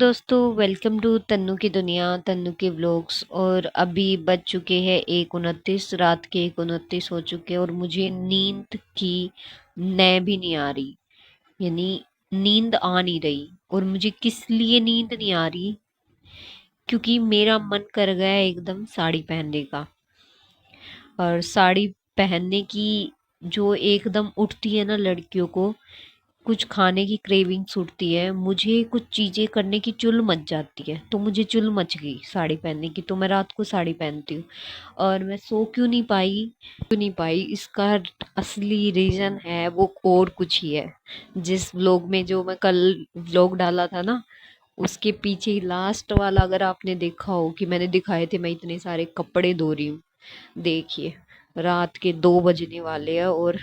दोस्तों, welcome to Tannu की दुनिया, तन्नू के व्लॉग्स। और अभी बज चुके हैं 1:29, रात के 1:29 हो चुके हैं और मुझे नींद की नैन भी नहीं आ रही। यानी नींद आ नहीं रही। और मुझे किस लिए नींद नहीं आ रही? क्योंकि मेरा मन कर गया है एकदम साड़ी पहनने का। और साड़ी पहनने की जो एकदम उठती है ना लड़कियों को, कुछ खाने की क्रेविंग्स उठती है, मुझे कुछ चीज़ें करने की चुल मच जाती है। तो मुझे चुल मच गई साड़ी पहनने की, तो मैं रात को साड़ी पहनती हूँ। और मैं सो क्यों नहीं पाई इसका असली रीज़न है वो और कुछ ही है। जिस व्लॉग में जो मैं कल व्लॉग डाला था ना, उसके पीछे लास्ट वाला अगर आपने देखा हो कि मैंने दिखाए थे मैं इतने सारे कपड़े धो रही हूँ। देखिए, रात के 2 बजने वाले हैं और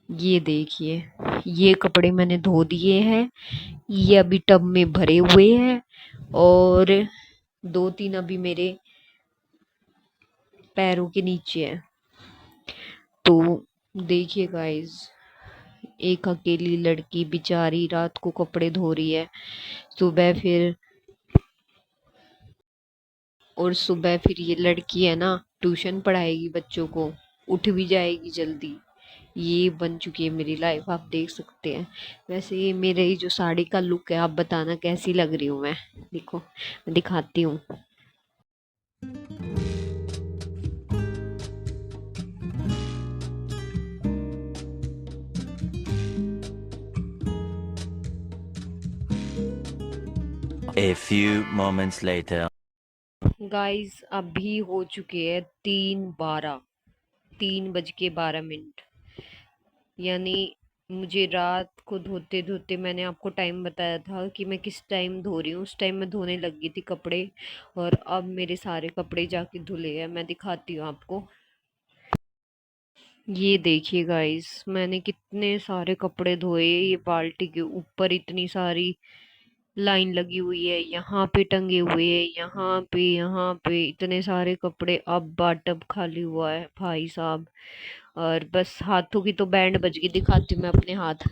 ये देखिए, ये कपड़े मैंने धो दिए हैं। ये अभी टब में भरे हुए हैं और 2-3 अभी मेरे पैरों के नीचे हैं। तो देखिए गाइस, एक अकेली लड़की बेचारी रात को कपड़े धो रही है। सुबह फिर सुबह फिर ये लड़की है ना, ट्यूशन पढ़ाएगी बच्चों को, उठ भी जाएगी जल्दी। ये बन चुकी है मेरी लाइफ, आप देख सकते हैं। वैसे ये मेरे ही जो साड़ी का लुक है, आप बताना कैसी लग रही हूँ मैं। देखो, मैं दिखाती हूँ। A few moments later. Guys, अभी हो चुके हैं 3:12, 3:12। यानी मुझे रात को धोते धोते, मैंने आपको टाइम बताया था कि मैं किस टाइम धो रही हूँ, उस टाइम मैं धोने लग गई थी कपड़े। और अब मेरे सारे कपड़े जाके धुले हैं, मैं दिखाती हूँ आपको। ये देखिए गाइस, मैंने कितने सारे कपड़े धोए। ये बाल्टी के ऊपर इतनी सारी लाइन लगी हुई है, यहाँ पे टंगे हुए हैं, यहाँ पे इतने सारे कपड़े। अब बाटब खाली हुआ है भाई साहब। और बस हाथों की तो बैंड बज गई, दिखाती हूँ मैं अपने हाथ।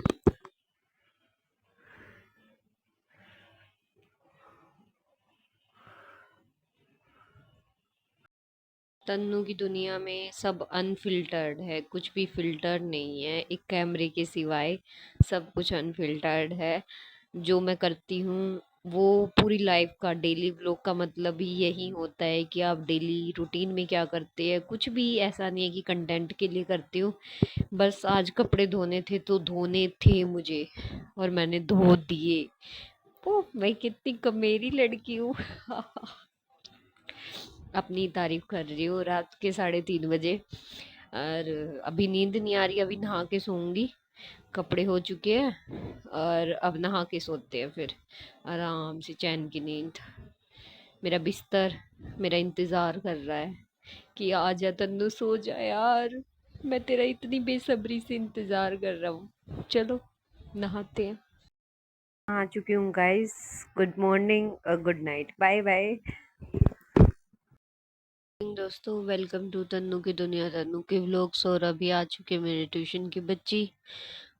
तन्नू की दुनिया में सब अनफिल्टर्ड है, कुछ भी फिल्टर नहीं है एक कैमरे के सिवाय। सब कुछ अनफिल्टर्ड है। जो मैं करती हूँ वो पूरी लाइफ का डेली व्लॉग का मतलब ही यही होता है कि आप डेली रूटीन में क्या करते हैं। कुछ भी ऐसा नहीं है कि कंटेंट के लिए करती हूँ। बस आज कपड़े धोने थे तो धोने थे मुझे, और मैंने धो दिए। ओ, मैं कितनी कमेरी लड़की हूँ। अपनी तारीफ कर रही हूँ रात के 3:30 बजे। और अभी नींद नहीं आ रही, अभी नहा के सोऊंगी। कपड़े हो चुके हैं और अब नहा के सोते हैं फिर आराम से चैन की नींद। मेरा बिस्तर मेरा इंतज़ार कर रहा है कि आ जा तन्नू, सो जा यार। मैं तेरा इतनी बेसब्री से इंतज़ार कर रहा हूँ। चलो, नहाते हैं। आ चुकी हूँ गाइस। गुड मॉर्निंग और गुड नाइट, बाय बाय। दोस्तों, वेलकम टू तन्नू की दुनिया, तन्नू के व्लॉग्स। और अभी आ चुके मेरे ट्यूशन की बच्ची।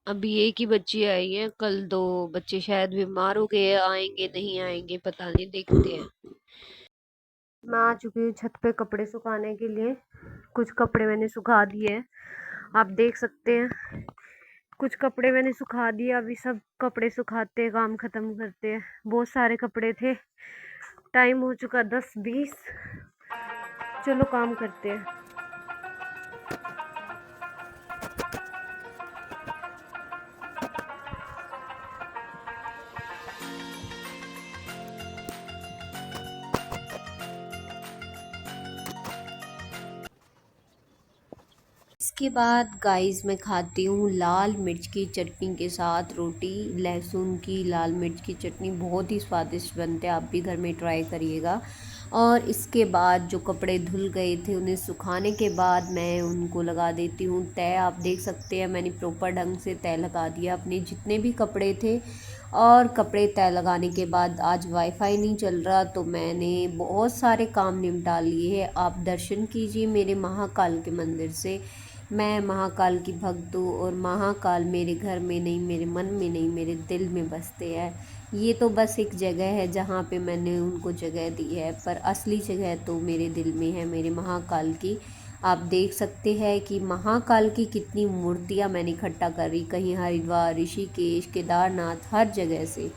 अभी एक ही बच्ची आई है, कल 2 बच्चे शायद बीमार हो गए, आएंगे नहीं आएंगे पता नहीं, देखते हैं। मैं आ चुकी हूँ छत पे कपड़े सुखाने के लिए। कुछ कपड़े मैंने सुखा दिए हैं, आप देख सकते हैं। कुछ कपड़े मैंने सुखा दिए, अभी सब कपड़े सुखाते हैं, काम खत्म करते हैं। बहुत सारे कपड़े थे। टाइम हो चुका 10:20। चलो काम करते हैं। इसके बाद गाइस मैं खाती हूँ लाल मिर्च की चटनी के साथ रोटी। लहसुन की लाल मिर्च की चटनी बहुत ही स्वादिष्ट बनते हैं, आप भी घर में ट्राई करिएगा। और इसके बाद जो कपड़े धुल गए थे उन्हें सुखाने के बाद मैं उनको लगा देती हूँ तय। आप देख सकते हैं मैंने प्रॉपर ढंग से तय लगा दिया अपने जितने भी कपड़े थे। और कपड़े तय लगाने के बाद आज वाईफाई नहीं चल रहा तो मैंने बहुत सारे काम निपटा लिए हैं। आप दर्शन कीजिए मेरे महाकाल के मंदिर से। मैं महाकाल की भक्त हूँ और महाकाल मेरे घर में नहीं, मेरे मन में नहीं, मेरे दिल में बसते हैं। ये तो बस एक जगह है जहाँ पे मैंने उनको जगह दी है, पर असली जगह तो मेरे दिल में है, मेरे महाकाल की। आप देख सकते हैं कि महाकाल की कितनी मूर्तियाँ मैंने इकट्ठा करी, कहीं हरिद्वार, ऋषिकेश, केदारनाथ, हर जगह से।